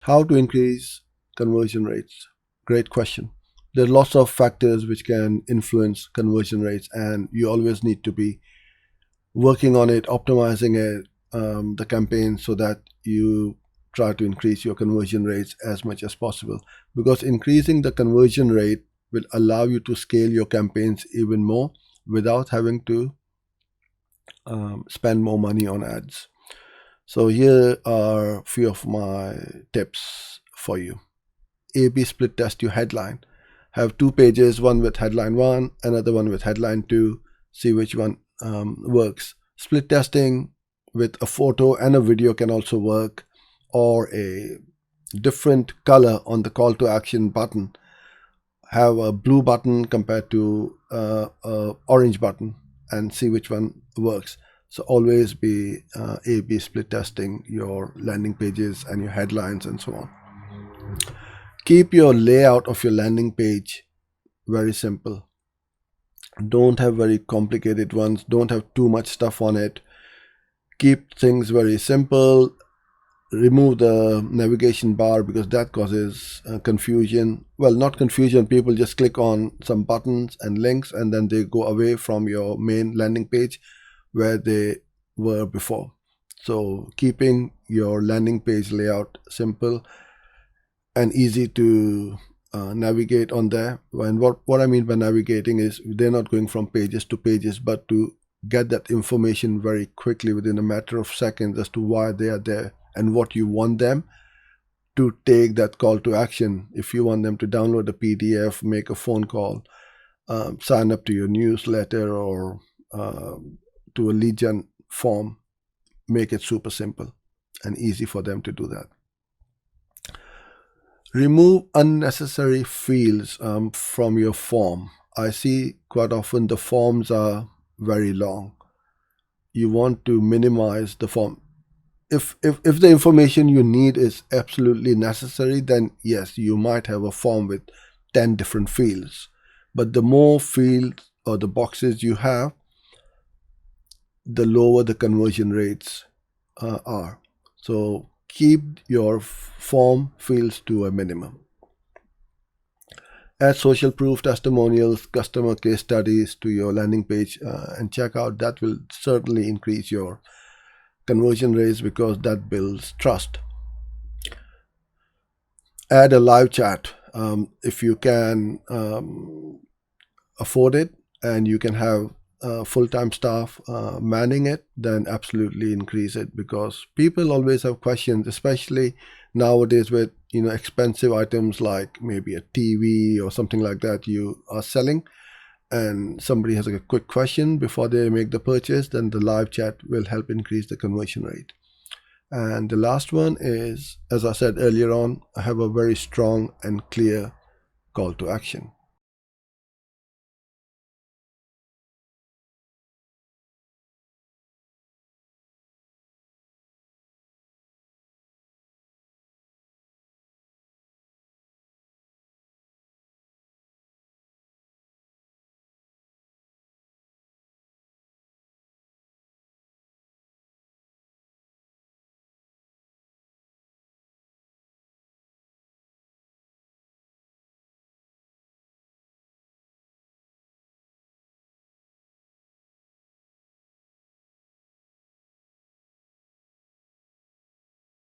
How to increase conversion rates? Great question. There are lots of factors which can influence conversion rates, and you always need to be working on it, optimizing it, the campaign, so that you try to increase your conversion rates as much as possible. Because increasing the conversion rate will allow you to scale your campaigns even more without having to spend more money on ads. So here are a few of my tips for you. A/B split test your headline. Have two pages, one with headline 1, another one with headline 2. See which one works. Split testing with a photo and a video can also work, or a different color on the call to action button. Have a blue button compared to a orange button, and see which one works. So always be A/B split testing your landing pages and your headlines and so on. Keep your layout of your landing page very simple. Don't have very complicated ones. Don't have too much stuff on it. Keep things very simple. Remove the navigation bar because that causes confusion. Well, not confusion. People just click on some buttons and links and then they go away from your main landing page where they were before. So keeping your landing page layout simple and easy to navigate on there. And what I mean by navigating is they're not going from pages to pages, but to get that information very quickly within a matter of seconds as to why they are there and what you want them to take that call to action. If you want them to download a PDF, make a phone call, sign up to your newsletter or to a lead gen form, make it super simple and easy for them to do that. Remove unnecessary fields from your form. I see quite often the forms are very long. You want to minimize the form. If the information you need is absolutely necessary, then yes, you might have a form with 10 different fields. But the more fields or the boxes you have, the lower the conversion rates are. So keep your form fields to a minimum. Add social proof, testimonials, customer case studies to your landing page and checkout. That will certainly increase your conversion rates because that builds trust. Add a live chat if you can afford it and you can have full-time staff manning it, then absolutely increase it, because people always have questions, especially nowadays with expensive items like maybe a TV or something like that you are selling, and somebody has a quick question before they make the purchase. Then the live chat will help increase the conversion rate. And the last one is, as I said earlier on, have a very strong and clear call to action.